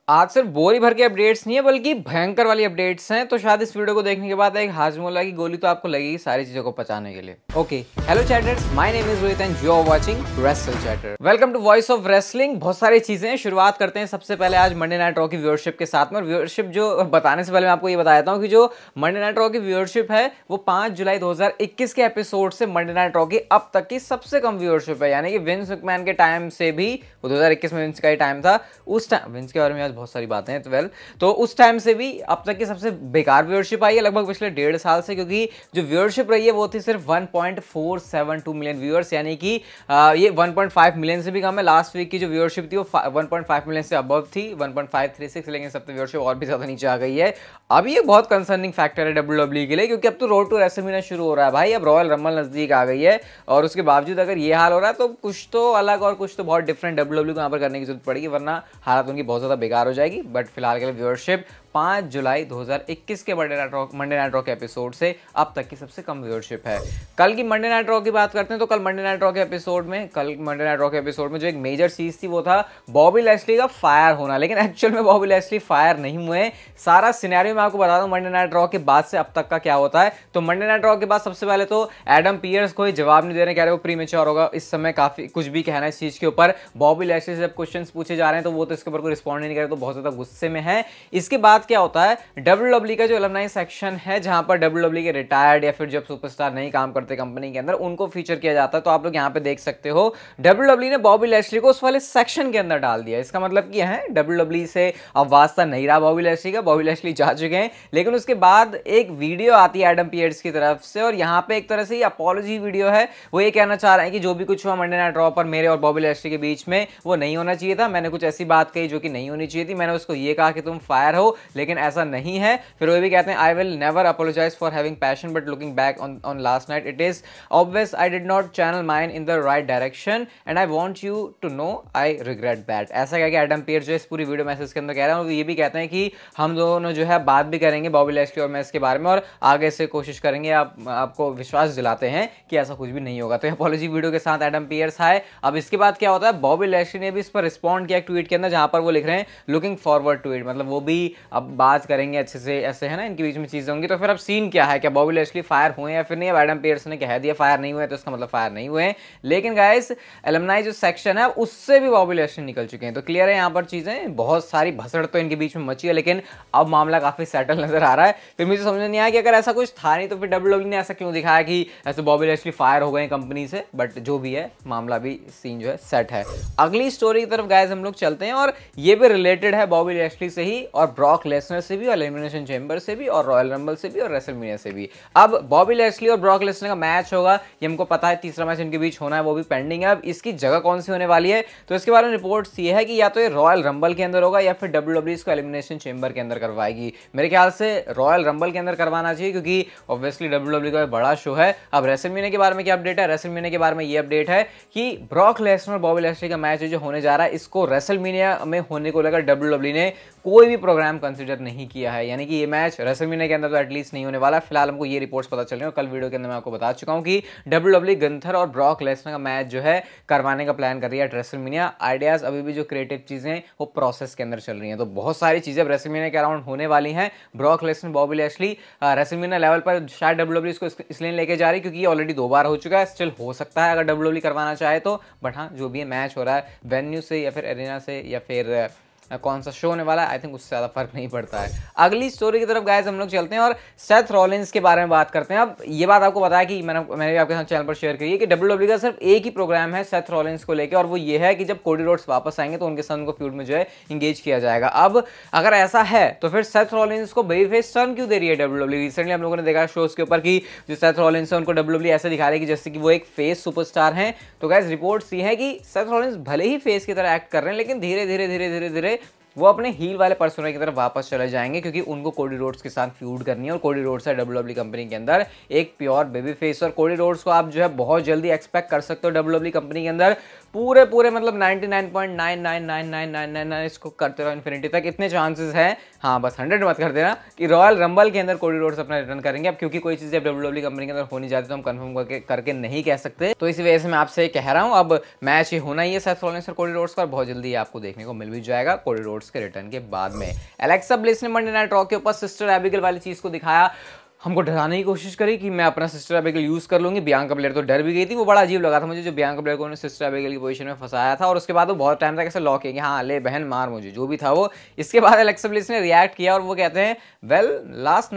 आज सिर्फ बोरी भर के अपडेट्स नहीं है बल्कि भयंकर वाली अपडेट्स हैं। तो शायद इस वीडियो को देखने के बाद एक हाजमोला की गोली तो आपको लगेगी सारी चीजों को पचाने के लिए। Okay, hello chatters, my name is Rohit and you are watching Wrestle Chatter. Welcome to Voice of Wrestling. बहुत सारी चीजें हैं, शुरुआत करते हैं सबसे पहले आज मंडे नाइट रॉ की व्यूअरशिप के साथ में। और व्यूअरशिप जो बताने से पहले मैं आपको ये बता देता हूँ कि जो मंडे नाइट रॉ की व्यूअरशिप है वो 5 जुलाई 2021 के एपिसोड से मंडे नाइट रॉ की अब तक की सबसे कम व्यूअरशिप है। यानी कि विंस मैकमैन के टाइम से भी, वो 2021 में विंस का ही टाइम था, उस टाइम विंस के बारे में आज बहुत सारी बातें हैं तो उस टाइम से भी अब तक की सबसे बेकार व्यूअरशिप आई है लगभग पिछले 1.5 साल से। क्योंकि जो व्यूअरशिप रही है वो थी सिर्फ 1.472 मिलियन व्यूअर्स, यानी कि ये 1.5 मिलियन से भी कम है। लास्ट वीक की जो व्यूअरशिप थी वो 1.5 मिलियन से अबव थी, 1.536, लेकिन सब व्यूअरशिप और भी ज्यादा नीचे आ गई है। अब ये बहुत कंसर्निंग फैक्टर है डब्ल्यूडब्ल्यू के लिए, क्योंकि अब तो रोड टू रेसलमेनिया शुरू हो रहा है भाई। अब रॉयल रंबल नजदीक आ गई है और उसके बावजूद अगर ये हाल हो रहा है तो कुछ तो अलग और कुछ तो बहुत डिफरेंट डब्ल्यूडब्ल्यू को यहाँ पर करने की जरूरत पड़ेगी, वरना हालत उनकी बहुत ज्यादा बेकार हो जाएगी। बट फिलहाल के लिए व्यूअरशिप 5 जुलाई 2021 के मंडे नाइट रॉ के एपिसोड से अब तक की सबसे कम व्यूअरशिप है। कल की मंडे नाइट रॉ की बात करते हैं तो कल मंडे नाइट रॉ के एपिसोड में जो एक मेजर चीज थी वो था बॉबी लैशली का फायर होना। लेकिन एक्चुअल में बॉबी लैशली फायर नहीं हुए। सारा सिनेरियो मैं आपको बता दूं मंडे नाइट रॉ के बाद से अब तक का क्या होता है। तो मंडे नाइट रॉ के बाद सबसे पहले तो एडम पीयर्स कोई जवाब नहीं दे रहे, कह रहे वो प्रीमेच्योर होगा इस समय काफी कुछ भी कहना इस चीज के ऊपर। बॉबी लैशली से जब क्वेश्चन पूछे जा रहे हैं तो वो तो इसके ऊपर कोई रिस्पॉन्ड नहीं कर रहे, तो बहुत ज्यादा गुस्से में है। इसके बाद क्या होता है, डब्ल्यूडब्ल्यू का जो अलुमनाई सेक्शन है जहां पर डब्ल्यूडब्ल्यू के रिटायर्ड या फिर जब सुपरस्टार नहीं काम करते कंपनी के अंदर उनको फीचर किया जाता है। तो आप लोग यहां पे देख सकते हो डब्ल्यूडब्ल्यू ने बॉबी लैशली को उस वाले सेक्शन के अंदर डाल दिया। इसका मतलब क्या है, डब्ल्यूडब्ल्यू से अब वास्ता नहीं रहा बॉबी लैशली का, बॉबी लैशली जा चुके हैं। लेकिन उसके बाद एक वीडियो आती है एडम पीयर्स की तरफ से और यहां पे एक तरह से अपॉलॉजी वीडियो है। वो ये कहना चाह रहे हैं कि जो भी कुछ हुआ मंडे नाइट रॉ पर मेरे और बॉबी लैशली के बीच में वो नहीं होना चाहिए था। मैंने कुछ ऐसी बात कही जो कि नहीं होनी चाहिए थी। मैंने उसको ये कहा कि तुम फायर हो, लेकिन ऐसा नहीं है। फिर वो भी कहते हैं I will never apologise for having passion but looking back on last night it is obvious I did not channel mind in the right direction and I want you to know I regret that. ऐसा कह के Adam Pearce जो इस पूरी video message के अंदर कह रहे हैं। और ये भी कहते हैं कि हम दोनों जो है बात भी करेंगे बॉबी लैशली और मैं इसके बारे में, और आगे से कोशिश करेंगे आपको विश्वास दिलाते हैं कि ऐसा कुछ भी नहीं होगा। तो अपॉलॉजी वीडियो के साथ एडम पीयर्स आए। अब इसके बाद क्या होता है, बॉबी लैशली ने भी इस पर रिस्पॉन्ड किया एक ट्वीट के अंदर जहां पर वो लिख रहे हैं लुकिंग फॉरवर्ड टू इट, मतलब वो भी अब बात करेंगे अच्छे से, ऐसे है ना इनके बीच में चीजें होंगी। तो फिर अब सीन क्या है, क्या बॉबी लैशली फायर हुए या फिर नहीं। अब एडम पीयर्स ने कह दिया फायर नहीं हुए तो इसका मतलब फायर नहीं हुए। लेकिन गाइस एलुमनाई जो सेक्शन है उससे भी बॉबी लैशली निकल चुके हैं। तो क्लियर है यहाँ पर चीजें, बहुत सारी भसड़ तो इनके बीच में मची है, लेकिन अब मामला काफी सेटल नजर आ रहा है। फिर मुझे समझ नहीं आया कि अगर ऐसा कुछ था नहीं तो फिर डब्ल्यूडब्ल्यू ने ऐसा क्यों दिखाया कि ऐसे बॉबी लैशली फायर हो गए कंपनी से। बट जो भी है मामला भी सीन जो है सेट है। अगली स्टोरी की तरफ गाइस हम लोग चलते हैं और ये भी रिलेटेड है बॉबी लैशली से ही और ब्रॉक लेसनर से भी और एलिमिनेशन चेंबर से भी और रॉयल रंबल से भी और रेसलमेनिया से भी। अब बॉबी लैशली और ब्रॉक लेसनर का मैच होगा, ये हमको पता है। तीसरा मैच इनके बीच होना है, वो भी पेंडिंग है। अब इसकी जगह कौन सी होने वाली है तो इसके बारे में रिपोर्ट्स ये है कि या तो ये रॉयल रंबल के अंदर होगा या फिर डब्ल्यूडब्ल्यू इसको एलिमिनेशन चेंबर के अंदर करवाएगी। मेरे ख्याल से रॉयल रंबल के अंदर करवाना चाहिए, क्योंकि ऑब्वियसली डब्ल्यूडब्ल्यू का बड़ा शो है। अब रेसलमेनिया के बारे में क्या अपडेट है, रेसलमेनिया के बारे में ये अपडेट है कि ब्रॉक लेसनर और बॉबी लैशली का मैच जो होने जा रहा है इसको रेसलमेनिया में होने को लेकर डब्ल्यूडब्ल्यू ने कोई भी प्रोग्राम कंसीडर नहीं किया है। यानी कि ये मैच रेसलमेनिया के अंदर तो एटलीस्ट नहीं होने वाला। फिलहाल हमको ये रिपोर्ट्स पता चल रही है और कल वीडियो के अंदर मैं आपको बता चुका हूं कि डब्ल्यूडब्ल्यू गंथर और ब्रॉक लेसनर का मैच जो है करवाने का प्लान कर रही है रेसलमेनिया। आइडियाज अभी भी जो क्रिएटिव चीजें वो प्रोसेस के अंदर चल रही हैं। तो बहुत सारी चीजें रेसलमेनिया के अराउंड होने वाली हैं। Brock Lesnar Bobby Lashley WrestleMania level पर शायद डब्ल्यूडब्ल्यू इसको इसलिए लेके जा रही क्योंकि ये ऑलरेडी 2 बार हो चुका है। स्टिल हो सकता है अगर डब्ल्यूडब्ल्यू करवाना चाहे तो, बट हाँ जो भी है मैच हो रहा है वेन्यू से या फिर एरिना से या फिर कौन सा शो होने वाला है, आई थिंक उससे ज्यादा फर्क नहीं पड़ता है। अगली स्टोरी की तरफ गाइस हम लोग चलते हैं और सेथ रॉलिंस के बारे में बात करते हैं। अब ये बात आपको बताया कि मैंने भी आपके साथ चैनल पर शेयर करी है कि डब्ल्यूडब्ल्यू का सिर्फ एक ही प्रोग्राम है सेथ रॉलिंस को लेकर, और वो ये है कि जब कोडी रोड्स वापस आएंगे तो उनके साथ उनको फ्यूड में जो है इंगेज किया जाएगा। अब अगर ऐसा है तो फिर सेथ रॉलिंस को बेबी फेस टर्न क्यों दे रही है डब्ल्यूडब्ल्यू। रिसेंटली हम लोगों ने देखा शोज के ऊपर कि जो सेथ रॉलिंस है उनको डब्ल्यूडब्ल्यू ऐसे दिखा रही है कि जैसे कि वो एक फेस सुपरस्टार हैं। तो गाइस रिपोर्ट्स ये है कि सेथ रॉलिंस भले ही फेस की तरह एक्ट कर रहे हैं, लेकिन धीरे धीरे वो अपने हील वाले पर्सोना की तरफ वापस चले जाएंगे, क्योंकि उनको कोडी रोड्स के साथ फ्यूड करनी है। और कोडी रोड्स है डब्ल्यूडब्ल्यू कंपनी के अंदर एक प्योर बेबी फेस, और कोडी रोड्स को आप जो है बहुत जल्दी एक्सपेक्ट कर सकते हो डब्ल्यूडब्ल्यू कंपनी के अंदर पूरे पूरे मतलब 99.9999999 इसको करते रहो इन्फिनिटी तक, इतने चांसेस हैं। हाँ बस 100 मत कर देना कि रॉयल रंबल के अंदर कोडी रोड्स अपना रिटर्न करेंगे। अब क्योंकि कोई चीज़ जब WWE कंपनी के अंदर होनी जाती है तो हम कंफर्म करके नहीं कह सकते, तो इसी वजह से मैं आपसे कह रहा हूँ अब मैच ये होना ही है सेथ रॉलिंस और कोडी रोड्स का, बहुत जल्दी आपको देखने को मिल भी जाएगा कोडी रोड्स के रिटर्न के बाद में। एलेक्सा ब्लिस ने मंडे नाइट रॉ के ऊपर सिस्टर एबिगेल वाली चीज़ को दिखाया, हमको डराने की कोशिश करी कि मैं अपना सिस्टर एबिगेल यूज़ कर लूँगी। बियांका ब्लेयर तो डर भी गई थी, वो बड़ा अजीब लगा था मुझे जो बियांका ब्लेयर को उन्होंने सिस्टर एबिगेल की पोजीशन में फंसाया था, और उसके बाद वो बहुत टाइम तक ऐसे लॉक किया कि हाँ ले बहन मार मुझे, जो भी था वो। इसके बाद एलेक्सा ब्लिस ने रिएक्ट किया और वो कहते हैं well last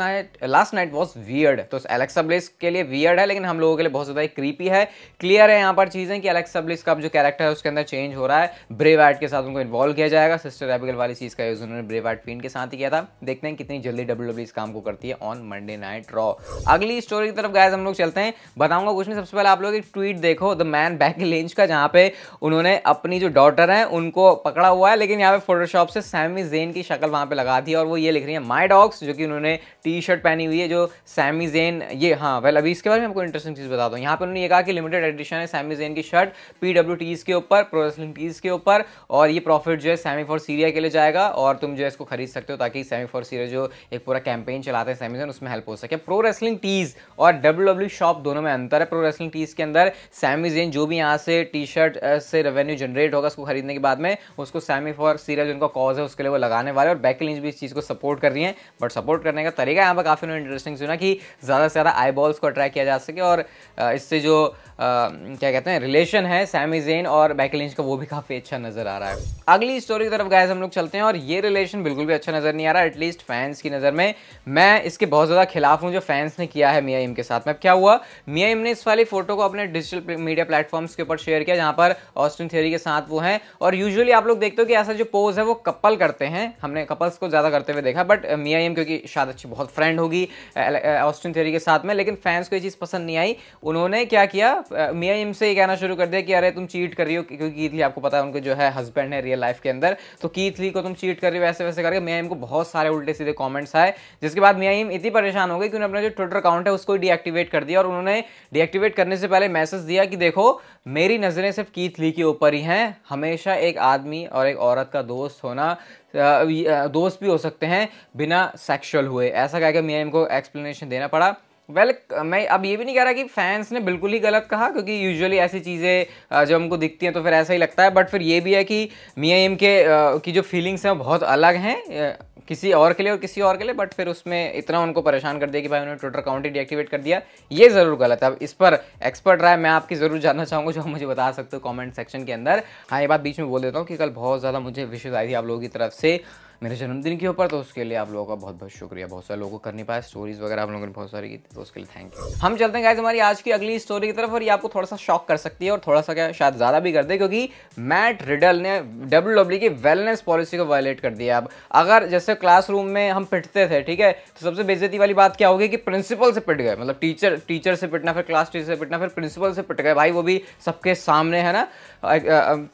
night was weird. तो एलेक्सा ब्लिस के लिए वियर्ड है, लेकिन हम लोगों के लिए बहुत ज़्यादा क्रीपी है। क्लियर है यहाँ पर चीज़ें कि एलेक्सा ब्लिस का जो कैरेक्टर है उसके अंदर चेंज हो रहा है, ब्रे वाइट के साथ उनको इन्वॉल्व किया जाएगा। सिस्टर एबिगेल वाली चीज़ का यूज़ उन्होंने ब्रे वाइट फिएंड के साथ ही किया था। देखते हैं कितनी जल्दी WWE इस काम को करती है ऑन मंडे नाइट रॉ। अगली स्टोरी की तरफ गाइस हम लोग चलते हैं। बताऊंगा कुछ नहीं, सबसे पहले आप लोग एक ट्वीट देखो द मैन बैकी लिंच का, जहां पे उन्होंने अपनी जो डॉटर है उनको पकड़ा हुआ है, लेकिन यहाँ पे फोटोशॉप से सैमी ज़ेन की शक्ल वहां पे लगा दी है और वो ये लिख रही है माय डॉग्स, जो कि उन्होंने टी शर्ट पहनी हुई है जो सैमी ज़ेन ये। हाँ वेल अभी इसके बारे में आपको इंटरेस्टिंग चीज़ बताता हूँ। यहाँ पे उन्होंने ये कहा कि लिमिटेड एडिशन है सैमी ज़ेन की शर्ट PWTs के ऊपर, प्रो रेसलिंग टीज के ऊपर, और ये प्रॉफिट जो है सैमी फॉर सीरिया के लिए जाएगा और तुम जो है इसको खरीद सकते हो ताकि सैमी फॉर सीरिया जो एक पूरा कैंपेन चलाते हैं सैमी ज़ेन उसमें हेल्प हो सके। प्रो रेसलिंग टीज और WWE शॉप दोनों में अंतर है। प्रो रेसलिंग टीज के अंदर सैमी ज़ेन जो भी यहाँ से टी शर्ट से रेवेन्यू जनरेट होगा उसको खरीदने के बाद में उसको सैमी फॉर सीरिया जो उनका कॉज है उसके लिए वो लगाने वाले, और बैकी लिंच भी इस चीज़ को सपोर्ट कर रही है। बट सपोर्ट करने का तरीका यहाँ पर काफ़ी इंटरेस्टिंग सुना कि ज़्यादा से ज़्यादा आई बॉल्स को अट्रैक्ट किया जा सके, और इससे जो क्या कहते हैं रिलेशन है सैमी ज़ेन और बैकी लिंच का वो भी काफ़ी अच्छा नज़र आ रहा है। अगली स्टोरी की तरफ गाइस हम लोग चलते हैं, और ये रिलेशन बिल्कुल भी अच्छा नज़र नहीं आ रहा, एटलीस्ट फैंस की नज़र में। मैं इसके बहुत ज़्यादा खिलाफ हूँ जो फैंस ने किया है मिया इम के साथ में। क्या हुआ, मिया इम ने इस वाली फोटो को अपने डिजिटल मीडिया प्लेटफॉर्म्स के ऊपर शेयर किया जहाँ पर ऑस्टिन थियरी के साथ वो हैं, और यूजुअली आप लोग देखते हो कि ऐसा जो पोज है वो कपल करते हैं, हमने कपल्स को ज़्यादा करते हुए देखा, बट मिया इम क्योंकि शायद अच्छी बहुत फ्रेंड होगी ऑस्टिन थियरी के साथ में, लेकिन फैंस को ये चीज़ पसंद नहीं आई। उन्होंने क्या किया, मिया इम से ये कहना शुरू कर दिया कि अरे तुम चीट कर रही हो, क्योंकि कीथ ली आपको पता है उनके जो है हस्बैंड है रियल लाइफ के अंदर, तो कीथ ली को तुम चीट कर रही हो ऐसे वैसे करके मिया इम को बहुत सारे उल्टे सीधे कमेंट्स आए, जिसके बाद मिया इम इतनी परेशान हो गई कि उन्होंने अपना जो ट्विटर अकाउंट है उसको डीएक्टिवेट कर दिया, और उन्होंने डीएक्टिवेट करने से पहले मैसेज दिया कि देखो मेरी नज़रें सिर्फ कीथ ली के ऊपर ही हैं, हमेशा एक आदमी और एक औरत का दोस्त होना, दोस्त भी हो सकते हैं बिना सेक्सुअल हुए, ऐसा कह के मिया इम को एक्सप्लेनेशन देना पड़ा। वेल मैं अब ये भी नहीं कह रहा कि फैंस ने बिल्कुल ही गलत कहा, क्योंकि यूजुअली ऐसी चीज़ें जब हमको दिखती हैं तो फिर ऐसा ही लगता है, बट फिर ये भी है कि मिया इम की जो फीलिंग्स हैं वो बहुत अलग हैं किसी और के लिए और किसी और के लिए, बट फिर उसमें इतना उनको परेशान कर दिया कि भाई उन्होंने ट्विटर अकाउंट ही डीएक्टिवेट कर दिया, ये ज़रूर गलत है। अब इस पर एक्सपर्ट राय मैं आपकी ज़रूर जानना चाहूँगा, जो मुझे बता सकते हो कमेंट सेक्शन के अंदर। हाँ ये बात बीच में बोल देता हूँ कि कल बहुत ज़्यादा मुझे विशेष आई थी आप लोगों की तरफ से मेरे जन्मदिन के ऊपर, तो उसके लिए आप लोगों का बहुत बहुत शुक्रिया। बहुत सारे लोगों को कर नहीं पाया, स्टोरीज वगैरह आप लोगों ने बहुत सारी की थी, तो उसके लिए थैंक यू। हम चलते हैं गाइस हमारी आज की अगली स्टोरी की तरफ, और ये आपको थोड़ा सा शॉक कर सकती है और थोड़ा सा क्या शायद ज़्यादा भी कर दे, क्योंकि मैट रिडल ने WWE की वेलनेस पॉलिसी को वायलेट कर दिया। अब अगर जैसे क्लासरूम में हम पिटते थे, ठीक है, तो सबसे बेइज्जती वाली बात क्या होगी कि प्रिंसिपल से पिट गए, मतलब टीचर से पिटना, फिर क्लास टीचर से पिटना, फिर प्रिंसिपल से पिट गए, भाई वो भी सबके सामने, है ना।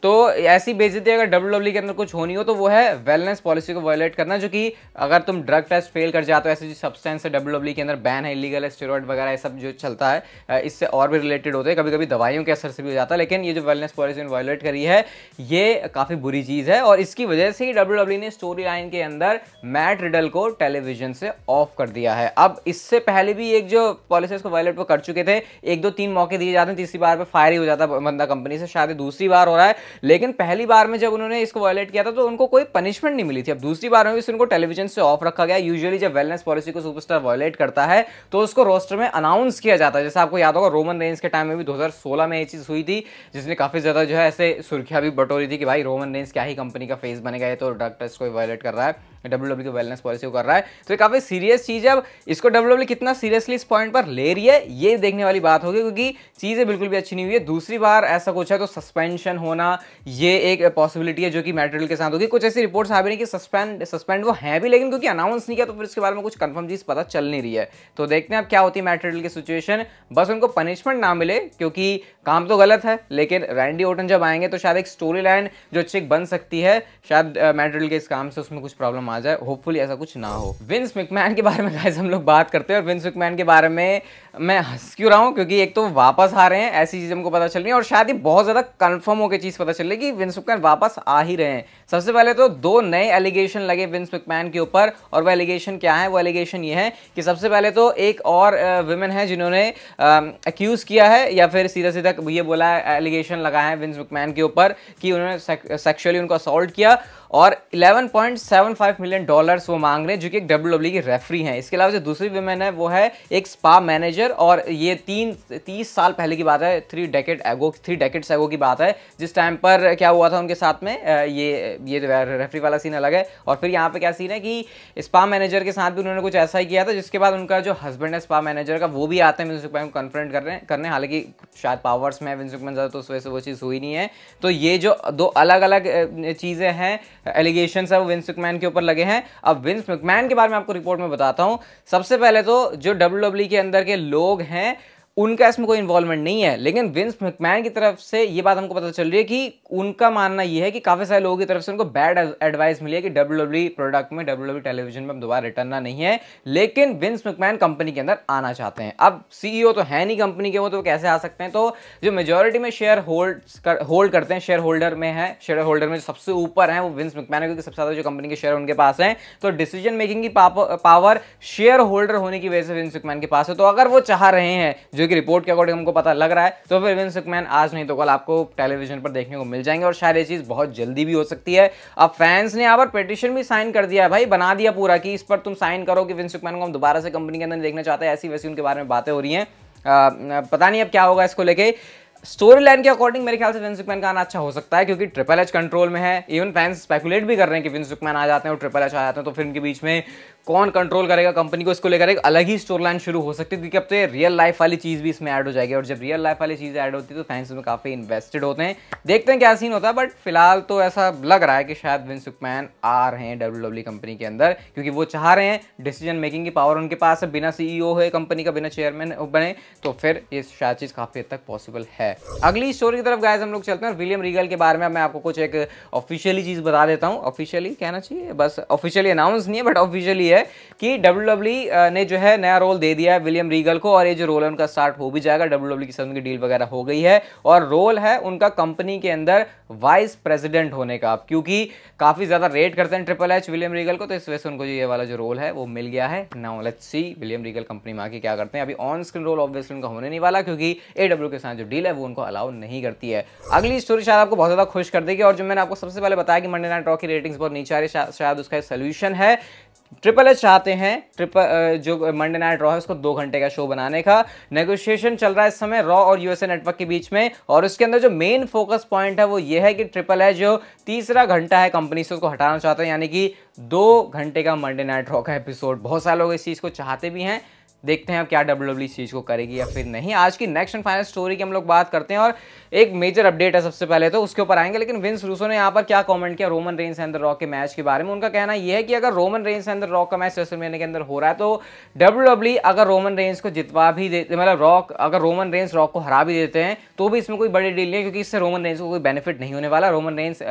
तो ऐसी बेइज्जती अगर WWE के अंदर कुछ होनी हो तो वो है वेलनेस पॉलिसी को वायलेट करना, जो कि अगर तुम ड्रग टेस्ट फेल कर जाते हो, ऐसे जो सब्सटेंस है WWE के अंदर बैन है, इलीगल है, स्टेरॉइड वगैरह ये सब जो चलता है इससे और भी रिलेटेड होते हैं, कभी कभी दवाइयों के असर से भी हो जाता है, लेकिन ये जो वेलनेस पॉलिसी ने वायलेट करी है ये काफ़ी बुरी चीज़ है, और इसकी वजह से ही WWE ने स्टोरी लाइन के अंदर मैट रिडल को टेलीविजन से ऑफ कर दिया है। अब इससे पहले भी एक जो पॉलिसी को वायलेट वो कर चुके थे, 1-2-3 मौके दिए जाते हैं, तीसरी बार पे फायर ही हो जाता बंदा कंपनी से, शायद दूसरी बार हो रहा है, लेकिन पहली बार में जब उन्होंने इसको वायलेट किया था तो उनको कोई पनिशमेंट नहीं मिली थी। अब दूसरी बार में भी उनको टेलीविजन से ऑफ रखा गया। यूजुअली जब वेलनेस पॉलिसी को सुपरस्टार वायलेट करता है तो उसको रोस्टर में अनाउंस किया जाता है, जैसे आपको याद होगा रोमन रेंज के टाइम में भी 2016 में ये चीज़ हुई थी, जिसने काफ़ी ज़्यादा जो है ऐसे सुर्खियां भी बटोरी थी कि भाई रोमन रेंज क्या ही कंपनी का फेस बनेगा, ये तो ड्रग टेस्ट को वायलेट कर रहा है, WWE की वेलनेस पॉलिसी को कर रहा है, तो ये काफ़ी सीरियस चीज़ है। अब इसको WWE कितना सीरियसली इस पॉइंट पर ले रही है ये देखने वाली बात होगी, क्योंकि चीज़ें बिल्कुल भी अच्छी नहीं हुई है। दूसरी बार ऐसा कुछ है तो सस्पेंशन होना ये एक पॉसिबिलिटी है जो कि मैटेरियल के साथ होगी। कुछ ऐसी रिपोर्ट्स आ भी नहीं कि सस्पेंड वो हैं भी, लेकिन क्योंकि अनाउंस नहीं किया तो फिर इसके बारे में कुछ कंफर्म चीज़ पता चल नहीं रही है। तो देखते हैं अब क्या होती है मैटेरियल की सिचुएशन। बस उनको पनिशमेंट ना मिले, क्योंकि काम तो गलत है, लेकिन रैंडी ओटन जब आएंगे तो शायद एक स्टोरी लाइन जो अच्छी बन सकती है, शायद मैटेरियल के इस काम से उसमें कुछ प्रॉब्लम आ आ जाए, होपफुली ऐसा कुछ ना हो। विंस मैकमैन के बारे में गाइस हम लोग बात करते हैं, और विंस मैकमैन के बारे में मैं हंस क्यों रहा हूँ, क्योंकि एक तो वापस आ रहे हैं, ऐसी चीज़ हमको पता चल रही है, और शायद ही बहुत ज़्यादा कंफर्म होकर चीज़ पता चल रही है कि विंस मैकमैन वापस आ ही रहे हैं। सबसे पहले तो 2 नए एलिगेशन लगे विंस मैकमैन के ऊपर, और वो एलिगेशन क्या है? वो एलिगेशन ये है कि सबसे पहले तो एक और विमेन है जिन्होंने अक्यूज़ किया है, या फिर सीधा सीधा ये बोला है, एलिगेशन लगा है विंस मैकमैन के ऊपर कि उन्होंने सेक्सुअली उनको असॉल्ट किया, और $11.75 मिलियन वो मांग रहे हैं, जो कि एक WWE की रेफरी हैं। इसके अलावा जो दूसरी विमेन है वो है एक स्पा मैनेजर, और ये 30 साल पहले की बात है, 3 डेकेड्स एगो की बात है, जिस टाइम पर क्या हुआ था उनके साथ में। ये रेफरी वाला सीन अलग है, और फिर यहाँ पे क्या सीन है कि स्पा मैनेजर के साथ भी उन्होंने कुछ ऐसा ही किया था, जिसके बाद उनका जो हस्बैंड है स्पा मैनेजर का, वो भी आते हैं विंस मैकमैन को कन्फ्रंट करने, हालांकि शायद पावर्स में है विंस मैकमैन ज़्यादा, तो उस वजह से वो चीज़ हुई नहीं है। तो ये जो 2 अलग अलग चीज़ें हैं, एलिगेशंस है, वो विंस मैकमैन के ऊपर लगे हैं। अब विंस मैकमैन के बारे में आपको रिपोर्ट में बताता हूं। सबसे पहले तो जो WWE के अंदर के लोग हैं उनका इसमें कोई इन्वॉल्वमेंट नहीं है, लेकिन विंस मैकमैन की तरफ से ये बात हमको पता चल रही है कि उनका मानना ये है कि काफ़ी सारे लोगों की तरफ से उनको बैड एडवाइस मिली है कि WWE प्रोडक्ट में, WWE टेलीविजन में दोबारा रिटर्न ना नहीं है, लेकिन विंस मैकमैन कंपनी के अंदर आना चाहते हैं। अब CEO तो है नहीं कंपनी के, वो तो कैसे आ सकते हैं? तो जो मेजोरिटी में शेयर होल्ड करते हैं, शेयर होल्डर में जो सबसे ऊपर है वो विंस मैकमैन है, क्योंकि सबसे ज़्यादा जो कंपनी के शेयर उनके पास हैं, तो डिसीजन मेकिंग की पावर शेयर होल्डर होने की वजह से विंस मैकमैन के पास है। तो अगर वो चाह रहे हैं, जो कि रिपोर्ट के अकॉर्डिंग हमको पता लग रहा है, तो फिर विंस मैकमैन आज नहीं तो कल आपको टेलीविजन पर देखने को मिल जाएंगे, और शायद ये चीज बहुत जल्दी भी हो सकती है। अब फैंस ने यहाँ पर पिटीशन भी साइन कर दिया है भाई, बना दिया पूरा कि इस पर तुम साइन करो कि विंस मैकमैन को हम दोबारा से कंपनी के अंदर देखना चाहते हैं। ऐसी वैसी उनके बारे में बातें हो रही हैं, पता नहीं अब क्या होगा इसको लेके। स्टोरी लाइन के अकॉर्डिंग मेरे ख्याल से विंस मैकमैन का आना अच्छा हो सकता है, क्योंकि ट्रिपल एच कंट्रोल में है। इवन फैंस स्पेकुलेट भी कर रहे हैं कि विंस मैकमैन आ जाते हैं और ट्रिपल एच आ जाते हैं, तो फिर इनके बीच में कौन कंट्रोल करेगा कंपनी को, इसको लेकर एक अलग ही स्टोरी लाइन शुरू हो सकती है, क्योंकि अब तो रियल लाइफ वाली चीज भी इसमें ऐड हो जाएगी, और जब रियल लाइफ वाली चीज ऐड होती है तो फैंस इसमें काफी इन्वेस्टेड होते हैं। देखते हैं क्या सीन होता है, बट फिलहाल तो ऐसा लग रहा है कि शायद विंस मैकमैन आ रहे हैं WWE कंपनी के अंदर, क्योंकि वो चाह रहे हैं, डिसीजन मेकिंग की पावर उनके पास है, बिना CEO है कंपनी का, बिना चेयरमैन बने, तो फिर ये शायद चीज काफी हद तक पॉसिबल है। अगली स्टोरी की तरफ गाइस हम लोग चलते हैं, और विलियम रीगल के बारे में मैं आपको कुछ एक ऑफिशियली चीज बता देता हूँ। ऑफिशियली कहना चाहिए, बस ऑफिशियली अनाउंस नहीं है, बट ऑफिशियली है कि WWE ने जो है नया रोल दे दिया है विलियम रीगल को, और ये जो रोल है उनका स्टार्ट हो भी जाएगा। WWE के साथ उनकी डील वगैरह हो गई है, और रोल है उनका कंपनी के अंदर वाइस प्रेसिडेंट होने का, क्योंकि काफी ज्यादा रेट करते हैं ट्रिपल एच विलियम रीगल को, तो इस वजह से उनको ये वाला जो रोल है वो मिल गया है। Now let's see William Regal company में आके क्या करते हैं। अभी ऑन स्क्रीन रोल ऑब्वियसली उनका होने नहीं वाला, क्योंकि AEW के साथ जो डील है वो उनको अलाउ नहीं करती है। अगली स्टोरी शायद आपको बहुत ज्यादा खुश कर देगी, और जो मैंने आपको सबसे पहले बताया कि मंडे नाइट रॉ की रेटिंग्स बहुत नीचे आ रही है, शायद उसका सोल्यूशन है। ट्रिपल एच चाहते हैं जो मंडे नाइट रॉ है उसको 2 घंटे का शो बनाने का। नेगोशिएशन चल रहा है इस समय रॉ और USA नेटवर्क के बीच में, और उसके अंदर जो मेन फोकस पॉइंट है वो ये है कि ट्रिपल एच जो तीसरा घंटा है कंपनी से उसको हटाना चाहते हैं, यानी कि 2 घंटे का मंडे नाइट रॉ का एपिसोड। बहुत सारे लोग इस चीज़ को चाहते भी हैं, देखते हैं अब क्या WWE इस चीज़ को करेगी या फिर नहीं। आज की नेक्स्ट एंड फाइनल स्टोरी की हम लोग बात करते हैं, और एक मेजर अपडेट है सबसे पहले तो उसके ऊपर आएंगे। लेकिन विंस रूसो ने यहाँ पर क्या कमेंट किया Roman Reigns and the rock के मैच के बारे में। उनका कहना यह है कि अगर Roman Reigns and the rock का मैच रेसलमेनिया के अंदर हो रहा है, तो WWE अगर रोमन रेंस को जितवा भी देते, मतलब अगर रोमन रेंस रॉक को हरा भी देते हैं, तो भी इसमें कोई बड़ी डील नहीं है, क्योंकि इससे रोमन रेंस को कोई बेनिफिट नहीं होने वाला। रोमन रेंस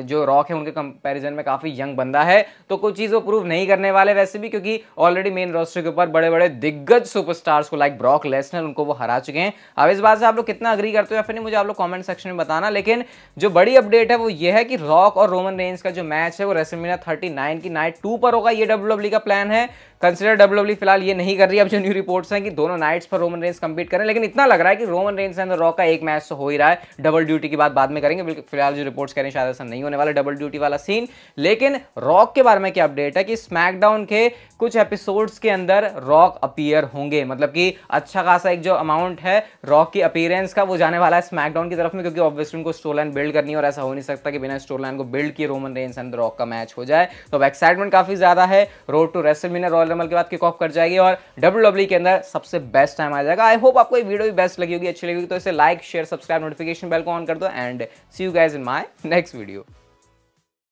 जो रॉक है उनके कंपेरिजन में काफी यंग बंदा है, तो कोई चीज़ वो प्रूव नहीं करने वाले वैसे भी, क्योंकि ऑलरेडी मेन रोस्टर के ऊपर बड़े बड़े दिग्गज सुपरस्टार्स को लाइक ब्रॉक लेसनर उनको वो हरा चुके हैं। अब इस बात से आप लोग कितना अग्री करते हो या फिर नहीं, मुझे आप लोग कमेंट सेक्शन में बताना। लेकिन जो बड़ी अपडेट है वो ये है कि रॉक और रोमन रेंस का जो मैच है वो रेसलमेनिया 39 की नाइट 2 पर होगा। ये WWE का प्लान है। कंसिडर WWE फिलहाल ये नहीं कर रही। अब जो न्यू रिपोर्ट्स हैं कि दोनों नाइट्स पर रोमन रेंस कंपीट करें, लेकिन इतना लग रहा है कि रोमन रेंस एंड रॉक का एक मैच तो हो ही रहा है। डबल ड्यूटी की बात बाद में करेंगे, फिलहाल जो रिपोर्ट्स कह रहे हैं शायद ऐसा नहीं होने वाला डबल ड्यूटी वाला सीन। लेकिन रॉक के बारे में क्या अपडेट है कि स्मैकडाउन के कुछ एपिसोड्स के अंदर रॉक अपीयर होंगे, मतलब कि अच्छा खासा एक जो अमाउंट है रॉक की अपीयरेंस का वो जाने वाला है स्मैकडाउन की तरफ में, क्योंकि ऑब्वियसली उनको स्टोरी लाइन बिल्ड करनी है और ऐसा हो नहीं सकता कि बिना स्टोरी लाइन को बिल्ड किए रोमन रेंस एंड रॉक का मैच हो जाए। तो अब एक्साइटमेंट काफी ज्यादा है। Road to WrestleMania Royal Rumble के बाद किक ऑफ कर जाएगी और WWE के अंदर सबसे बेस्ट टाइम आ जाएगा। आई होप आपको ये वीडियो भी बेस्ट लगी होगी, अच्छी लगी होगी, तो इसे like share subscribe notification bell को ऑन कर दो and see you guys in my next video.